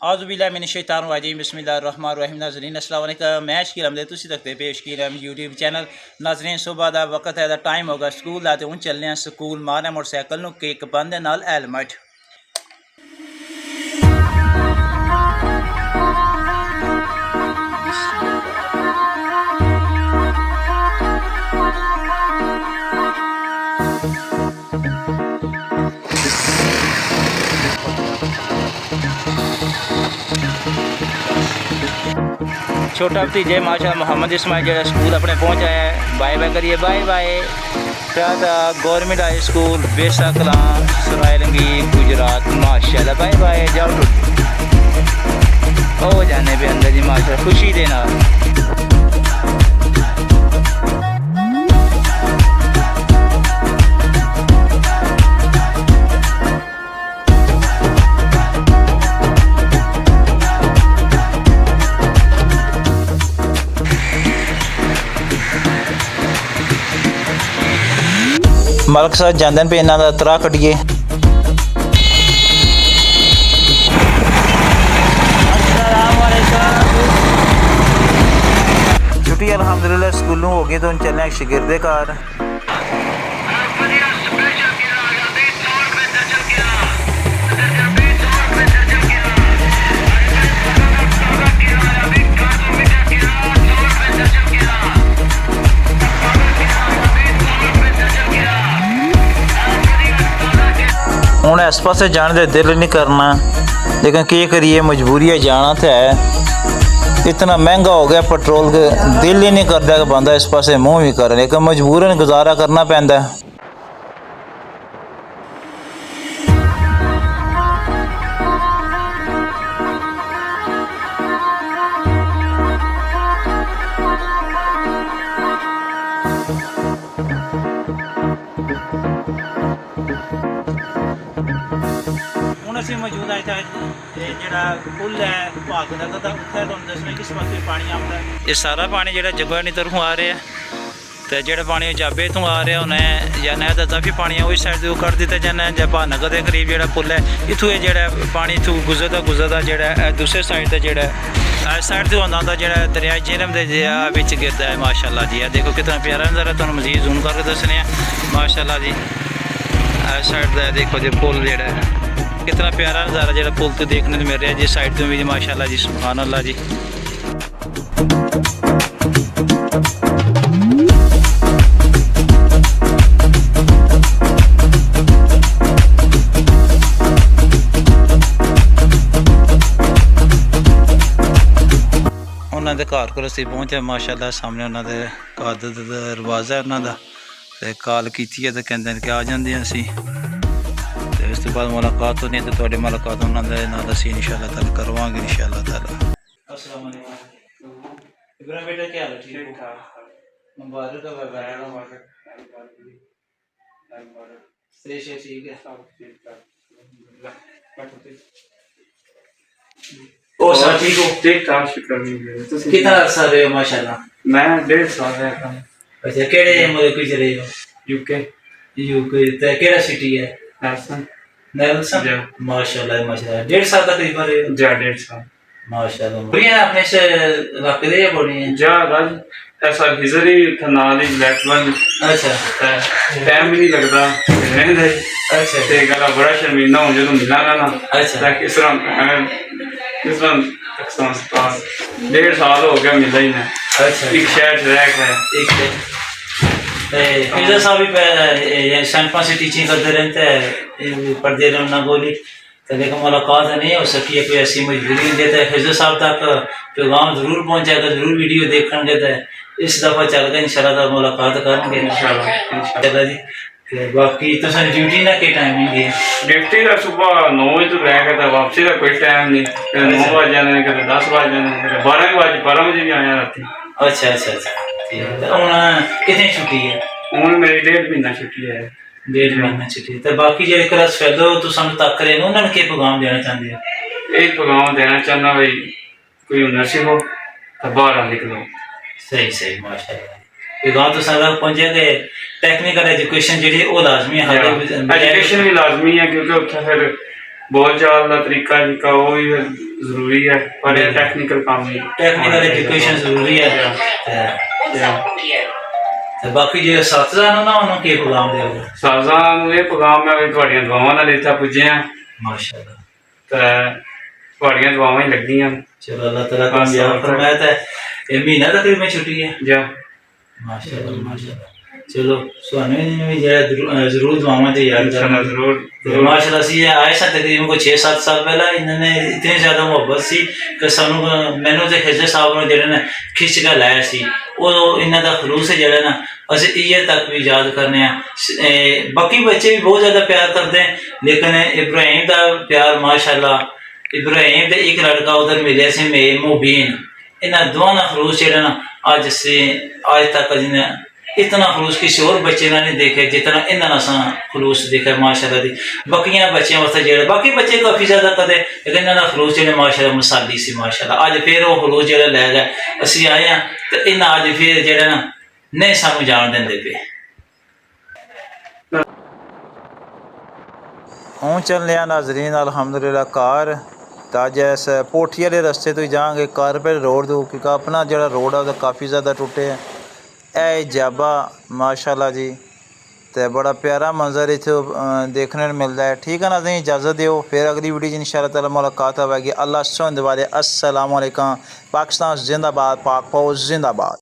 आज़ुबिल्लाहिमिनश्शैतानिर्रजीम बिस्मिल्लाहिर्रहमानिर्रहीम। नाज़रीन अस्सलाम वालेकुम। मैं शकील अहमद तुसी तक पेश की यूट्यूब चैनल। नाज़रीन सुबह का वक्त है, टाइम होगा स्कूल का, तो हूँ चलने स्कूल मारने मोटरसाइकिल नूं केक बंद नाल हेलमेट। छोटा भतीजे माशा मोहम्मद इस्माइल जो स्कूल अपने पहुँच आया है। बाय बाय करिए, bye bye. Tata government high school Besa Kalan Sarailangi Gujrat माशाल्लाह। Bye bye. जाओ हो जाने पे अंदर जी माशा खुशी देना। मलक साहब जाते पे इन्हों का तरा कटिए। छुट्टी अल्हम्दुलिल्लाह स्कूलों हो गई, तो हम चले शागिर्दे घर। हूँ इस पास जाने का दिल नहीं करना, लेकिन क्या करिए मजबूरी है, जाना तो है। इतना महंगा हो गया पेट्रोल के, दिल ही नहीं करता कि बंदा इस पास मुँह भी करे, लेकिन मजबूरन गुजारा करना पैंदा है। ਅਸੀਂ ਮੌਜੂਦ ਆ ਇੱਥੇ ਜਿਹੜਾ ਪੁੱਲ ਹੈ ਭਾਗ ਦਾ, ਤਾਂ ਉੱਥੇ ਤੁਹਾਨੂੰ ਦੱਸਣਾ ਕਿਸ ਪਾਸੇ ਪਾਣੀ ਆਉਂਦਾ। ਇਹ ਸਾਰਾ ਪਾਣੀ ਜਿਹੜਾ ਜਗਬਾਨੀ ਤਰਫੋਂ ਆ ਰਿਹਾ, ਤੇ ਜਿਹੜਾ ਪਾਣੀ ਜਾਬੇ ਤੋਂ ਆ ਰਿਹਾ ਉਹਨੇ ਜਾਂ ਨਹਿਰ ਦਾ ਕਾਫੀ ਪਾਣੀ ਉਸ ਸਾਈਡ ਤੋਂ ਕੱਢ ਦਿੱਤਾ ਜਾਂਦਾ, ਜਾਂ ਭਾਨਗਰ ਦੇ ਕਰੀਬ ਜਿਹੜਾ ਪੁੱਲ ਹੈ ਇੱਥੋਂ ਇਹ ਜਿਹੜਾ ਪਾਣੀ ਇੱਥੋਂ ਗੁਜ਼ਰਦਾ ਜਿਹੜਾ ਦੂਸਰੇ ਸਾਈਡ ਤੇ ਜਿਹੜਾ ਇਸ ਸਾਈਡ ਤੋਂ ਆਉਂਦਾ ਜਿਹੜਾ ਦਰਿਆ ਜਿਹਲਮ ਦੇ ਵਿੱਚ ਗਿਰਦਾ ਹੈ। ਮਾਸ਼ਾਅੱਲਾ ਜੀ ਆ ਦੇਖੋ ਕਿੰਨਾ ਪਿਆਰਾ ਨਜ਼ਾਰਾ, ਤੁਹਾਨੂੰ ਮਜ਼ੀਦ ਜ਼ੂਮ ਕਰਕੇ ਦੱਸਣੇ ਆ। ਮਾਸ਼ਾਅੱਲਾ ਜੀ ਇਸ ਸਾਈਡ ਦਾ देखो जी पुल ਜਿਹੜਾ कितना प्यारा नज़ारा जो पुल तो देखने को मिल रहा है जी। साइड तो भी माशाल्लाह जी सुभान अल्लाह जी। उन्होंने घर को असीं पहुँचे माशाल्लाह, सामने उन्होंने घर का दरवाज़ा है उन्होंने, तो कॉल की है तो कहते हैं कि आ जाते असीं। इस तो बाद मुलाकात होनी है, तो थोड़ी मुलाकात उन्होंने नाल असीं इंशाअल्लाह ताला करवांगे इंशाअल्लाह ताला। अस्सलाम वालेकुम इब्राहिम बेटा, क्या हाल है? ठीक ठाक, मुबारक हो मुबारक। से ठीक है, सब ठीक ठाक। ओ सर ठीक हो? ठीक ठाक शुक्र है। कितना अर्सा रहे हो? माशाल्लाह मैं 1.5 साल रहा। अच्छा केड़े मुल्क विच रहे हो? यूके ते केड़ा सिटी है? नेल्सन माशाल्लाह माशाल्लाह। 1.5 साल तक करीब रहे हो? जा 1.5 साल माशाल्लाह। बढ़िया अपने से रख दे बड़ी है जा राज ऐसा हिजरी थनाली ब्लैक वन। अच्छा टाइम भी नहीं लगता रहने दे। अच्छा ते गला बड़ा शर्मिंदा हूं जब मिलांगा ना। अच्छा किस तरह पास 1.5 साल हो गया मिला ही ना। अच्छा एक शहर रह गया एक फिजा साहब भी सैनपा से टीचिंग करते रहते हैं, पढ़ते रहे ना गोली, तो लेकिन मुलाकात नहीं हो सकी है, कोई ऐसी मजबूरी नहीं देता है। फिजा साहब तक पैगाम जरूर पहुँचाएगा, जरूर वीडियो देखने है। इस दफ़ा चल गए इंशाल्लाह मुलाकात करेंगे इंशाल्लाह जी। बाकी तो सर ड्यूटी ना के टाइमिंग है? ड्यूटी का सुबह 9 बजे तो रह गया था, वापसी का कोई टाइम नहीं, कभी 9 बजे जाना, कभी 10 बजे जाना, कभी 12 बजे भी आया राती। अच्छा अच्छा अच्छा कितनी छुट्टी है? हूँ मेरी 1.5 महीना छुट्टी है। 1.5 महीना छुट्टी। तो बाकी जो क्लास फैलो तो सानू तक रहे हो, उन्होंने क्या पैगाम देना चाहते हो? एक पैगाम देना चाहना भाई कोई हुनर सीखो तो बाहर निकलो। सही सही माशाल्लाह। पैगाम तो सारा पहुंचे कि टेक्निकल एजुकेशन जी वो लाजमी है, एजुकेशन भी लाजमी है, क्योंकि उत्थे फिर बोल चाल का तरीका जिका वो भी ਜ਼ਰੂਰੀ ਹੈ ਪਰ ਇਹ ਟੈਕਨੀਕਲ ਕੰਮ ਹੀ ਟੈਕਨੀਕਲ ਐਜੂਕੇਸ਼ਨ ਜ਼ਰੂਰੀ ਹੈ ਤੇ ਬਾਕੀ ਜੇ ਸਾਥੀਆਂ ਨੂੰ ਨਾ ਉਹਨੂੰ ਕੀ ਪੈਗਾਮ ਦਿਓਗੇ? ਸਾਜ਼ਾਂ ਨੂੰ ਇਹ ਪੈਗਾਮ ਹੈ ਵੀ ਤੁਹਾਡੀਆਂ ਦੁਆਵਾਂ ਨਾਲ ਇੱਥੇ ਪੁੱਜੇ ਆ ਮਾਸ਼ਾਅੱਲਾ। ਤੇ ਤੁਹਾਡੀਆਂ ਦੁਆਵਾਂ ਹੀ ਲੱਗੀਆਂ। ਚਲੋ अल्लाह ताला कामयाब फरमाए। तो ये महीना तकरीबन छुट्टी है जा माशाअल्लाह माशाअल्लाह। चलो सुहाने भी जरा जरूर दुआवां ते याद करना जरूर माशाअल्लाह। सी आए सा तकरीबन कोई 6-7 साल पहला इन्होंने इतनी ज़्यादा मुहब्बत सी कि सानू मैनू तो खिजर साहब ने जेह्ड़े ना खिच के लाया सी वो इन्हों का खलूस है जेह्ड़ा ना अस इये तक भी याद करने। बाकी बच्चे भी बहुत ज़्यादा प्यार करते हैं लेकिन इब्राहिम का प्यार माशाअल्लाह। इब्राहिम का एक लड़का उधर मिले से मुबीन इन्होंने दोनों खलूस जो ना अज से आज तक जिन्हें इतना खलूस किसी और बच्चे ने नहीं देखे जितना इन्होंने असा खलूस देखा माशाअल्लाह दी। बाकिया बच्चों वास्ते जो बाकी बच्चे काफ़ी ज़्यादा कदे लेकिन इन्होंने खलूस जो माशाअल्लाह मिसाली सी माशाअल्लाह। अज फिर वो खलूस जो लै गए असी आए हैं तो इन्हें अज फिर जो ना नहीं सानू जान देंगे पे। हूँ चलने नाजरीन अलहमदुलिल्लाह कार तो अज इस पोठी वाले रस्ते तो ही जाएंगे कारपेट रोड तो क्योंकि अपना जो रोड है वो काफ़ी ज़्यादा टुटे है। ए जाबा माशाल्लाह जी तो बड़ा प्यारा मंजर इतने देखने को मिलता है। ठीक है ना जी इजाज़त दो फिर अगली वीडियो इंशाअल्लाह ताला मुलाकात होगी। अल्लाह सुन वाले अस्सलाम वालेकुम। पाकिस्तान जिंदाबाद पाक फौज जिंदाबाद।